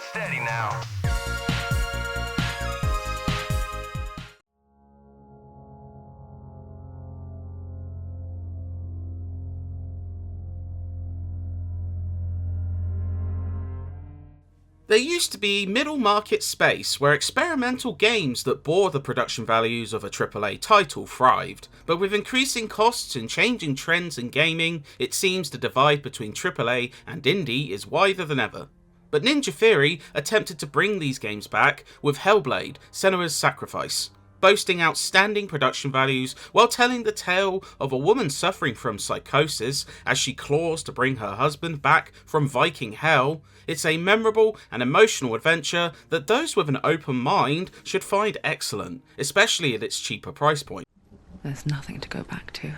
Steady now. There used to be middle market space where experimental games that bore the production values of a AAA title thrived, but with increasing costs and changing trends in gaming, it seems the divide between AAA and indie is wider than ever. But Ninja Theory attempted to bring these games back with Hellblade: Senua's Sacrifice, boasting outstanding production values while telling the tale of a woman suffering from psychosis as she claws to bring her husband back from Viking hell. It's a memorable and emotional adventure that those with an open mind should find excellent, especially at its cheaper price point. There's nothing to go back to,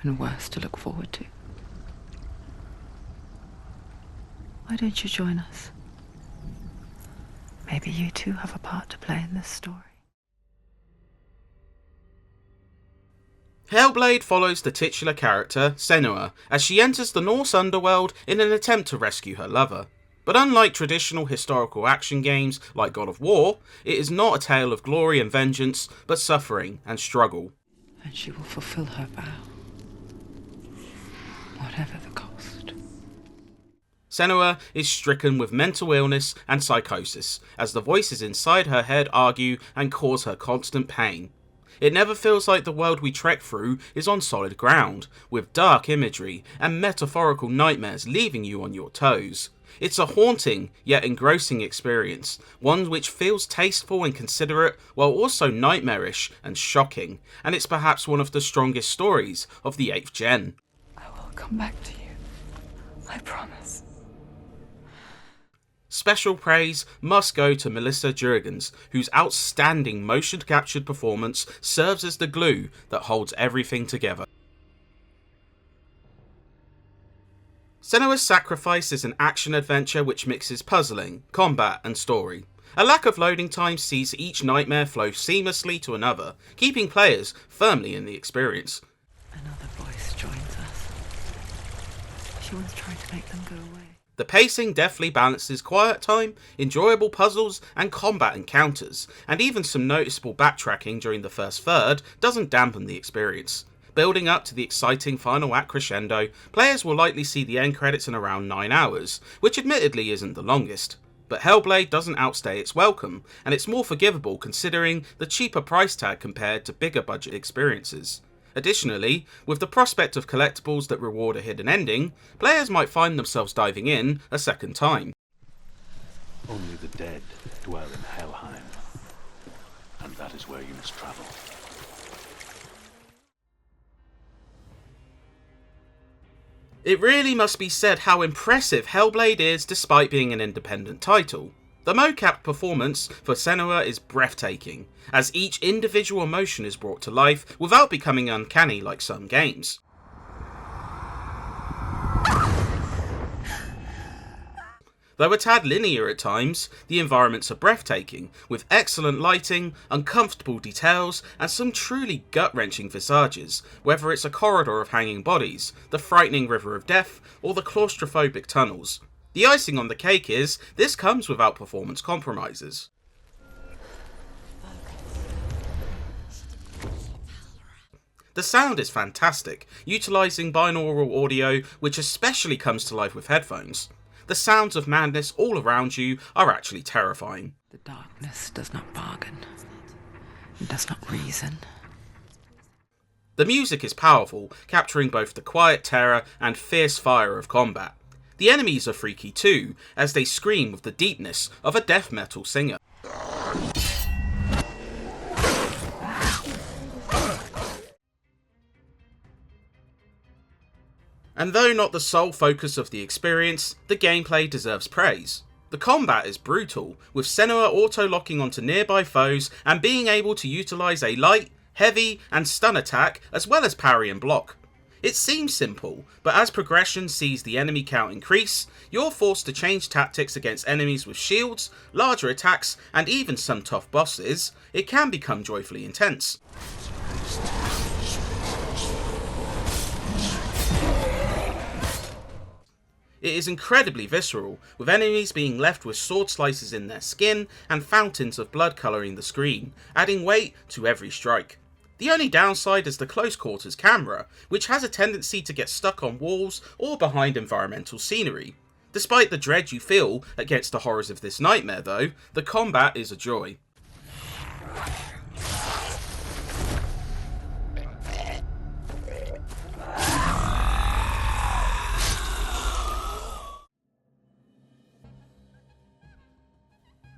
and worse to look forward to. Why don't you join us? Maybe you too have a part to play in this story. Hellblade follows the titular character, Senua, as she enters the Norse underworld in an attempt to rescue her lover. But unlike traditional historical action games like God of War, it is not a tale of glory and vengeance, but suffering and struggle. And she will fulfill her vow, whatever the cost. Senua is stricken with mental illness and psychosis, as the voices inside her head argue and cause her constant pain. It never feels like the world we trek through is on solid ground, with dark imagery and metaphorical nightmares leaving you on your toes. It's a haunting yet engrossing experience, one which feels tasteful and considerate while also nightmarish and shocking, and it's perhaps one of the strongest stories of the 8th gen. I will come back to you. I promise. Special praise must go to Melissa Jurgens, whose outstanding motion-captured performance serves as the glue that holds everything together. Senua's Sacrifice is an action-adventure which mixes puzzling, combat and story. A lack of loading time sees each nightmare flow seamlessly to another, keeping players firmly in the experience. Another voice joins us. She was trying to make them go away. The pacing deftly balances quiet time, enjoyable puzzles and combat encounters, and even some noticeable backtracking during the first third doesn't dampen the experience. Building up to the exciting final act crescendo, players will likely see the end credits in around 9 hours, which admittedly isn't the longest. But Hellblade doesn't outstay its welcome, and it's more forgivable considering the cheaper price tag compared to bigger budget experiences. Additionally, with the prospect of collectibles that reward a hidden ending, players might find themselves diving in a second time. Only the dead dwell in Helheim, and that is where you must travel. It really must be said how impressive Hellblade is despite being an independent title. The mocap performance for Senua is breathtaking, as each individual emotion is brought to life without becoming uncanny like some games. Though a tad linear at times, the environments are breathtaking, with excellent lighting, uncomfortable details, and some truly gut-wrenching visages, whether it's a corridor of hanging bodies, the frightening river of death, or the claustrophobic tunnels. The icing on the cake is, this comes without performance compromises. The sound is fantastic, utilising binaural audio, which especially comes to life with headphones. The sounds of madness all around you are actually terrifying. The darkness does not bargain. It does not reason. The music is powerful, capturing both the quiet terror and fierce fire of combat. The enemies are freaky too, as they scream with the deepness of a death metal singer. And though not the sole focus of the experience, the gameplay deserves praise. The combat is brutal, with Senua auto-locking onto nearby foes and being able to utilise a light, heavy and stun attack as well as parry and block. It seems simple, but as progression sees the enemy count increase, you're forced to change tactics against enemies with shields, larger attacks, and even some tough bosses. It can become joyfully intense. It is incredibly visceral, with enemies being left with sword slices in their skin and fountains of blood colouring the screen, adding weight to every strike. The only downside is the close quarters camera, which has a tendency to get stuck on walls or behind environmental scenery. Despite the dread you feel against the horrors of this nightmare though, the combat is a joy.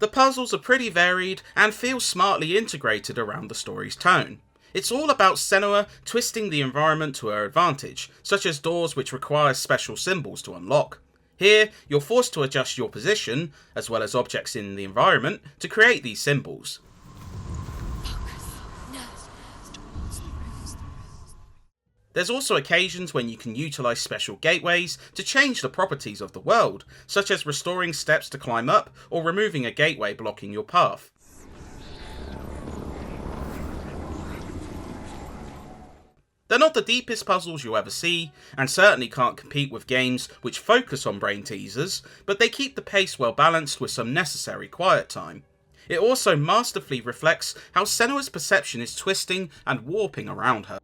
The puzzles are pretty varied and feel smartly integrated around the story's tone. It's all about Senua twisting the environment to her advantage, such as doors which require special symbols to unlock. Here, you're forced to adjust your position, as well as objects in the environment, to create these symbols. There's also occasions when you can utilise special gateways to change the properties of the world, such as restoring steps to climb up or removing a gateway blocking your path. They're not the deepest puzzles you'll ever see, and certainly can't compete with games which focus on brain teasers, but they keep the pace well balanced with some necessary quiet time. It also masterfully reflects how Senua's perception is twisting and warping around her.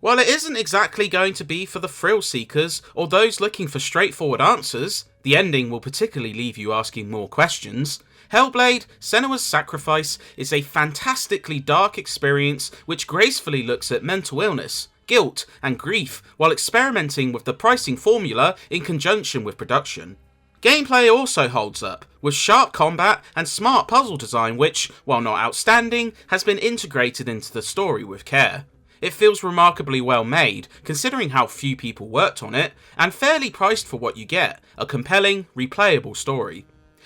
While it isn't exactly going to be for the thrill seekers or those looking for straightforward answers, the ending will particularly leave you asking more questions. Hellblade: Senua's Sacrifice is a fantastically dark experience which gracefully looks at mental illness, guilt and grief while experimenting with the pricing formula in conjunction with production. Gameplay also holds up, with sharp combat and smart puzzle design which, while not outstanding, has been integrated into the story with care. It feels remarkably well made, considering how few people worked on it, and fairly priced for what you get, a compelling, replayable story.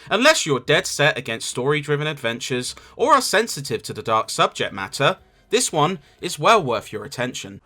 Unless you're dead set against story-driven adventures, or are sensitive to the dark subject matter, this one is well worth your attention.